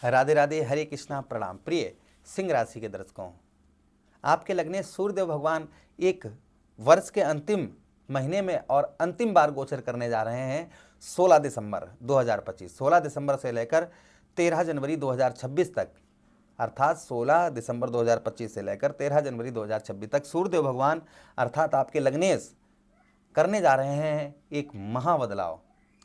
राधे राधे, हरे कृष्णा, प्रणाम। प्रिय सिंह राशि के दर्शकों, आपके लगने सूर्यदेव भगवान एक वर्ष के अंतिम महीने में और अंतिम बार गोचर करने जा रहे हैं 16 दिसंबर 2025। 16 दिसंबर से लेकर 13 जनवरी 2026 तक, अर्थात 16 दिसंबर 2025 से लेकर 13 जनवरी 2026 तक सूर्यदेव भगवान अर्थात आपके लग्नेश करने जा रहे हैं एक महाबदलाव।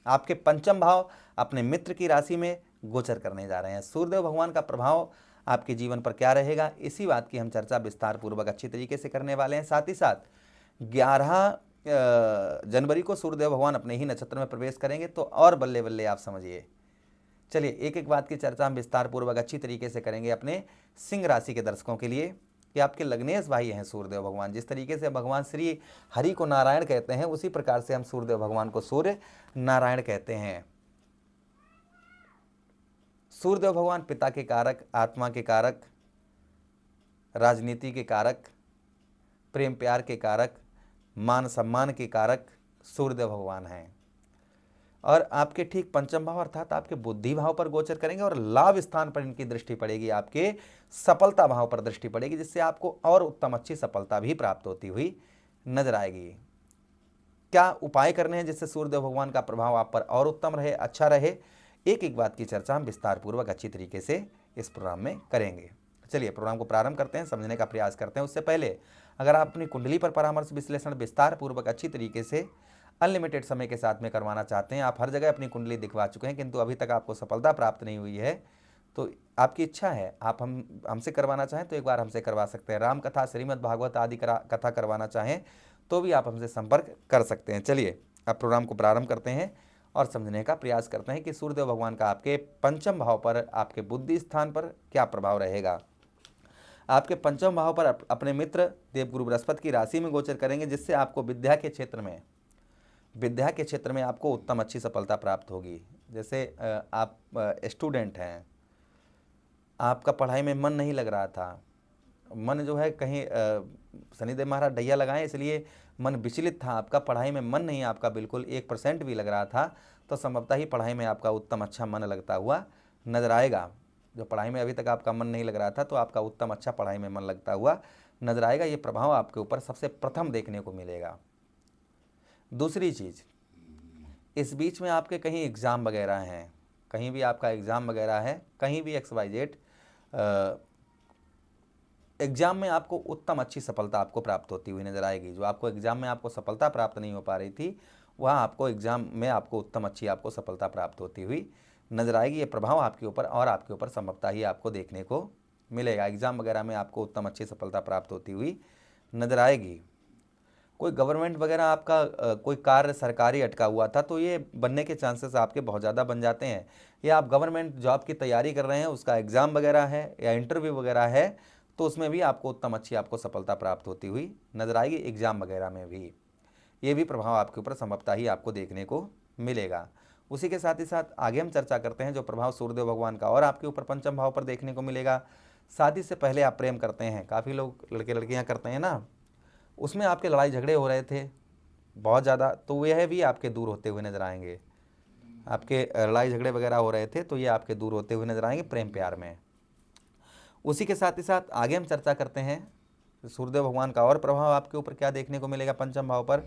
आपके पंचम भाव अपने मित्र की राशि में गोचर करने जा रहे हैं। सूर्यदेव भगवान का प्रभाव आपके जीवन पर क्या रहेगा, इसी बात की हम चर्चा विस्तार पूर्वक अच्छी तरीके से करने वाले हैं। साथ ही साथ 11 जनवरी को सूर्यदेव भगवान अपने ही नक्षत्र में प्रवेश करेंगे, तो और बल्ले बल्ले आप समझिए। चलिए एक एक बात की चर्चा हम विस्तार पूर्वक अच्छी तरीके से करेंगे अपने सिंह राशि के दर्शकों के लिए कि आपके लग्नेश भाई हैं सूर्यदेव भगवान। जिस तरीके से भगवान श्री हरि को नारायण कहते हैं, उसी प्रकार से हम सूर्यदेव भगवान को सूर्य नारायण कहते हैं। सूर्यदेव भगवान पिता के कारक, आत्मा के कारक, राजनीति के कारक, प्रेम प्यार के कारक, मान सम्मान के कारक सूर्यदेव भगवान हैं। और आपके ठीक पंचम भाव अर्थात आपके बुद्धि भाव पर गोचर करेंगे और लाभ स्थान पर इनकी दृष्टि पड़ेगी, आपके सफलता भाव पर दृष्टि पड़ेगी, जिससे आपको और उत्तम अच्छी सफलता भी प्राप्त होती हुई नजर आएगी। क्या उपाय करने हैं जिससे सूर्यदेव भगवान का प्रभाव आप पर और उत्तम रहे, अच्छा रहे, एक एक बात की चर्चा हम विस्तार पूर्वक अच्छी तरीके से इस प्रोग्राम में करेंगे। चलिए प्रोग्राम को प्रारंभ करते हैं, समझने का प्रयास करते हैं। उससे पहले अगर आप अपनी कुंडली पर परामर्श विश्लेषण विस्तार पूर्वक अच्छी तरीके से अनलिमिटेड समय के साथ में करवाना चाहते हैं, आप हर जगह अपनी कुंडली दिखवा चुके हैं किंतु अभी तक आपको सफलता प्राप्त नहीं हुई है, तो आपकी इच्छा है आप हमसे करवाना चाहें तो एक बार हमसे करवा सकते हैं। राम कथा, श्रीमद् भागवत आदि कथा करवाना चाहें तो भी आप हमसे संपर्क कर सकते हैं। चलिए अब प्रोग्राम को प्रारंभ करते हैं और समझने का प्रयास करते हैं कि सूर्यदेव भगवान का आपके पंचम भाव पर, आपके बुद्धि स्थान पर क्या प्रभाव रहेगा। आपके पंचम भाव पर अपने मित्र देवगुरु बृहस्पति की राशि में गोचर करेंगे, जिससे आपको विद्या के क्षेत्र में आपको उत्तम अच्छी सफलता प्राप्त होगी। जैसे आप स्टूडेंट हैं, आपका पढ़ाई में मन नहीं लग रहा था, मन जो है कहीं शनिदेव महाराज डैया लगाएं इसलिए मन विचलित था, आपका पढ़ाई में मन नहीं आपका बिल्कुल 1% भी लग रहा था, तो संभवतः ही पढ़ाई में आपका उत्तम अच्छा मन लगता हुआ नजर आएगा। जो पढ़ाई में अभी तक आपका मन नहीं लग रहा था तो आपका उत्तम अच्छा पढ़ाई में मन लगता हुआ नजर आएगा। ये प्रभाव आपके ऊपर सबसे प्रथम देखने को मिलेगा। दूसरी चीज़, इस बीच में आपके कहीं एग्ज़ाम वगैरह हैं, कहीं भी आपका एग्ज़ाम वगैरह है, कहीं भी XYZ एग्ज़ाम में आपको उत्तम अच्छी सफलता आपको प्राप्त होती हुई नजर आएगी। जो आपको एग्ज़ाम में आपको सफलता प्राप्त नहीं हो पा रही थी, वह आपको एग्ज़ाम में आपको उत्तम अच्छी आपको सफलता प्राप्त होती हुई नजर आएगी। ये प्रभाव आपके ऊपर और आपके ऊपर संभवतः ही आपको देखने को मिलेगा। एग्ज़ाम वगैरह में आपको उत्तम अच्छी सफलता प्राप्त होती हुई नजर आएगी। कोई गवर्नमेंट वगैरह आपका कोई कार्य सरकारी अटका हुआ था तो ये बनने के चांसेस आपके बहुत ज़्यादा बन जाते हैं। या आप गवर्नमेंट जॉब की तैयारी कर रहे हैं, उसका एग्ज़ाम वगैरह है या इंटरव्यू वगैरह है, तो उसमें भी आपको उत्तम अच्छी आपको सफलता प्राप्त होती हुई नजर आएगी। एग्ज़ाम वगैरह में भी ये भी प्रभाव आपके ऊपर संभवतः ही आपको देखने को मिलेगा। उसी के साथ ही साथ आगे हम चर्चा करते हैं जो प्रभाव सूर्यदेव भगवान का और आपके ऊपर पंचम भाव पर देखने को मिलेगा। शादी से पहले आप प्रेम करते हैं, काफ़ी लोग लड़के लड़कियाँ करते हैं ना, उसमें आपके लड़ाई झगड़े हो रहे थे बहुत ज़्यादा, तो यह भी आपके दूर होते हुए नजर आएंगे। आपके लड़ाई झगड़े वगैरह हो रहे थे तो ये आपके दूर होते हुए नजर आएंगे प्रेम प्यार में। उसी के साथ ही साथ आगे हम चर्चा करते हैं सूर्यदेव भगवान का और प्रभाव आपके ऊपर क्या देखने को मिलेगा पंचम भाव पर।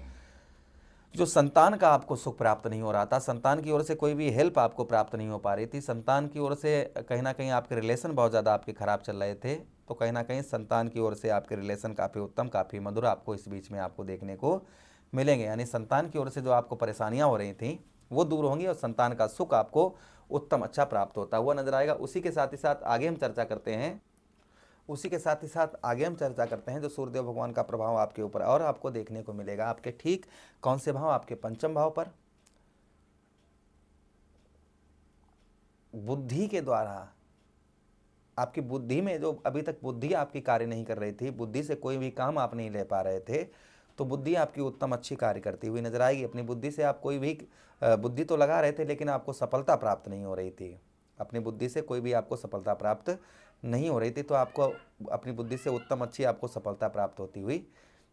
जो संतान का आपको सुख प्राप्त नहीं हो रहा था, संतान की ओर से कोई भी हेल्प आपको प्राप्त नहीं हो पा रही थी, संतान की ओर से कहीं ना कहीं आपके रिलेशन बहुत ज़्यादा आपके खराब चल रहे थे, तो कहीं ना कहीं संतान की ओर से आपके रिलेशन काफ़ी उत्तम, काफ़ी मधुर आपको इस बीच में आपको देखने को मिलेंगे। यानी संतान की ओर से जो आपको परेशानियाँ हो रही थी वो दूर होंगी और संतान का सुख आपको उत्तम अच्छा प्राप्त होता हुआ नजर आएगा। उसी के साथ ही साथ आगे हम चर्चा करते हैं जो सूर्यदेव भगवान का प्रभाव आपके ऊपर और आपको देखने को मिलेगा। आपके ठीक कौन से भाव, आपके पंचम भाव पर बुद्धि के द्वारा, आपकी बुद्धि में जो अभी तक बुद्धि आपकी कार्य नहीं कर रही थी, बुद्धि से कोई भी काम आप नहीं ले पा रहे थे, तो बुद्धि आपकी उत्तम अच्छी कार्य करती हुई नजर आएगी। अपनी बुद्धि से आप कोई भी बुद्धि तो लगा रहे थे लेकिन आपको सफलता प्राप्त नहीं हो रही थी, अपनी बुद्धि से कोई भी आपको सफलता प्राप्त नहीं हो रही थी, तो आपको अपनी बुद्धि से उत्तम अच्छी आपको सफलता प्राप्त होती हुई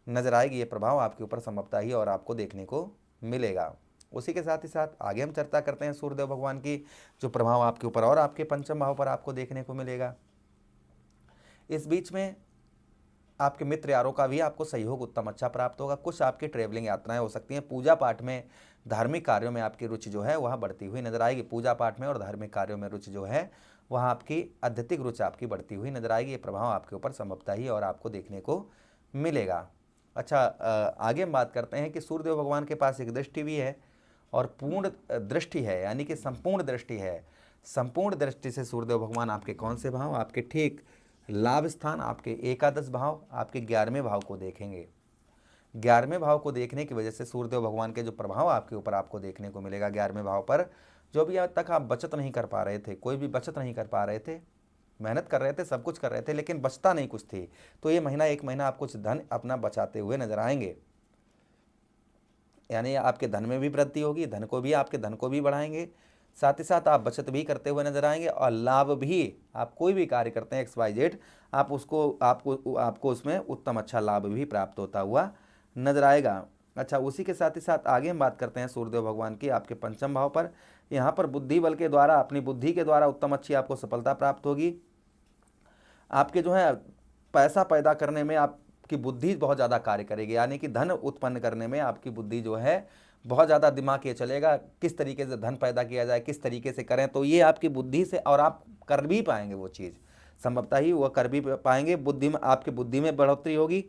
नजर आएगी। ये प्रभाव आपके ऊपर संभवतः ही और आपको देखने को मिलेगा। उसी के साथ ही साथ आगे हम चर्चा करते हैं सूर्यदेव भगवान की जो प्रभाव आपके ऊपर और आपके पंचम भाव पर आपको देखने को मिलेगा। इस बीच में आपके मित्र यारों का भी आपको सहयोग उत्तम अच्छा प्राप्त होगा। कुछ आपकी ट्रेवलिंग यात्राएं हो सकती हैं। पूजा पाठ में, धार्मिक कार्यों में आपकी रुचि जो है वह बढ़ती हुई नजर आएगी। पूजा पाठ में और धार्मिक कार्यों में रुचि जो है वह आपकी अत्यधिक रुचि आपकी बढ़ती हुई नजर आएगी। ये प्रभाव आपके ऊपर संभवतः ही और आपको देखने को मिलेगा। अच्छा, आगे हम बात करते हैं कि सूर्यदेव भगवान के पास एक दृष्टि भी है और पूर्ण दृष्टि है, यानी कि संपूर्ण दृष्टि है। संपूर्ण दृष्टि से सूर्यदेव भगवान आपके कौन से भाव, आपके ठीक लाभ स्थान, आपके एकादश भाव, आपके 11वें भाव को देखेंगे। 11वें भाव को देखने की वजह से सूर्यदेव भगवान के जो प्रभाव आपके ऊपर आपको देखने को मिलेगा 11वें भाव पर, जो भी आज तक आप बचत नहीं कर पा रहे थे, कोई भी बचत नहीं कर पा रहे थे, मेहनत कर रहे थे, सब कुछ कर रहे थे, लेकिन बचता नहीं कुछ थी, तो ये महीना, एक महीना आप कुछ धन अपना बचाते हुए नजर आएंगे। यानी आपके धन में भी वृद्धि होगी, धन को भी, आपके धन को भी बढ़ाएंगे, साथ ही साथ आप बचत भी करते हुए नजर आएंगे और लाभ भी, आप कोई भी कार्य करते हैं XYZ, आप उसको आपको उसमें उत्तम अच्छा लाभ भी प्राप्त होता हुआ नजर आएगा। अच्छा, उसी के साथ ही साथ आगे हम बात करते हैं सूर्यदेव भगवान की आपके पंचम भाव पर। यहाँ पर बुद्धि बल के द्वारा, अपनी बुद्धि के द्वारा उत्तम अच्छी आपको सफलता प्राप्त होगी। आपके जो है पैसा पैदा करने में आपकी बुद्धि बहुत ज़्यादा कार्य करेगी, यानी कि धन उत्पन्न करने में आपकी बुद्धि जो है बहुत ज़्यादा दिमाग ये चलेगा, किस तरीके से धन पैदा किया जाए, किस तरीके से करें, तो ये आपकी बुद्धि से, और आप कर भी पाएंगे वो चीज़, संभवतः ही वह कर भी पाएंगे। बुद्धि में, आपकी बुद्धि में बढ़ोतरी होगी।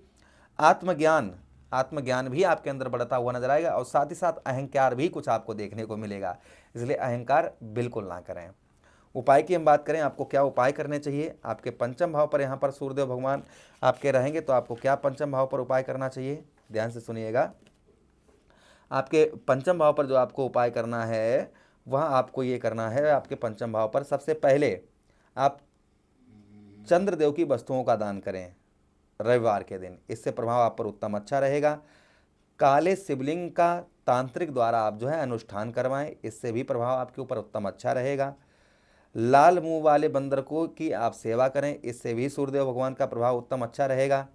आत्मज्ञान भी आपके अंदर बढ़ता हुआ नजर आएगा और साथ ही साथ अहंकार भी कुछ आपको देखने को मिलेगा, इसलिए अहंकार बिल्कुल ना करें। उपाय की हम बात करें, आपको क्या उपाय करने चाहिए। आपके पंचम भाव पर यहाँ पर सूर्यदेव भगवान आपके रहेंगे, तो आपको क्या पंचम भाव पर उपाय करना चाहिए, ध्यान से सुनिएगा। आपके पंचम भाव पर जो आपको उपाय करना है वह आपको ये करना है, आपके पंचम भाव पर सबसे पहले आप चंद्रदेव की वस्तुओं का दान करें रविवार के दिन, इससे प्रभाव आप पर उत्तम अच्छा रहेगा। काले शिवलिंग का तांत्रिक द्वारा आप जो है अनुष्ठान करवाएं, इससे भी प्रभाव आपके ऊपर उत्तम अच्छा रहेगा। लाल मुंह वाले बंदर को की आप सेवा करें, इससे भी सूर्यदेव भगवान का प्रभाव उत्तम अच्छा रहेगा।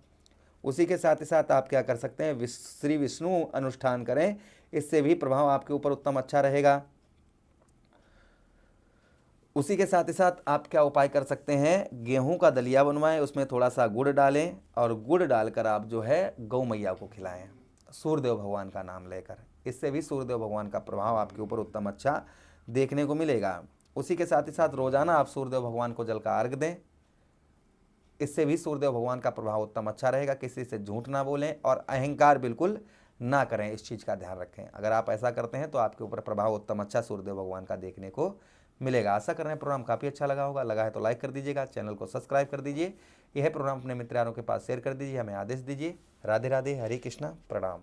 उसी के साथ ही साथ आप क्या कर सकते हैं, श्री विष्णु अनुष्ठान करें, इससे भी प्रभाव आपके ऊपर उत्तम अच्छा रहेगा। उसी के साथ ही साथ आप क्या उपाय कर सकते हैं, गेहूं का दलिया बनवाएं, उसमें थोड़ा सा गुड़ डालें और गुड़ डालकर आप जो है गौ मैया को खिलाएं सूर्यदेव भगवान का नाम लेकर, इससे भी सूर्यदेव भगवान का प्रभाव आपके ऊपर उत्तम अच्छा देखने को मिलेगा। उसी के साथ ही साथ रोजाना आप सूर्यदेव भगवान को जल का अर्घ दें, इससे भी सूर्यदेव भगवान का प्रभाव उत्तम अच्छा रहेगा। किसी से झूठ ना बोलें और अहंकार बिल्कुल ना करें, इस चीज़ का ध्यान रखें। अगर आप ऐसा करते हैं तो आपके ऊपर प्रभाव उत्तम अच्छा सूर्यदेव भगवान का देखने को मिलेगा। आशा कर रहे हैं प्रोग्राम काफ़ी अच्छा लगा होगा, लगा है तो लाइक कर दीजिएगा, चैनल को सब्सक्राइब कर दीजिए, यह प्रोग्राम अपने मित्रों के पास शेयर कर दीजिए, हमें आदेश दीजिए। राधे राधे, हरे कृष्णा, प्रणाम।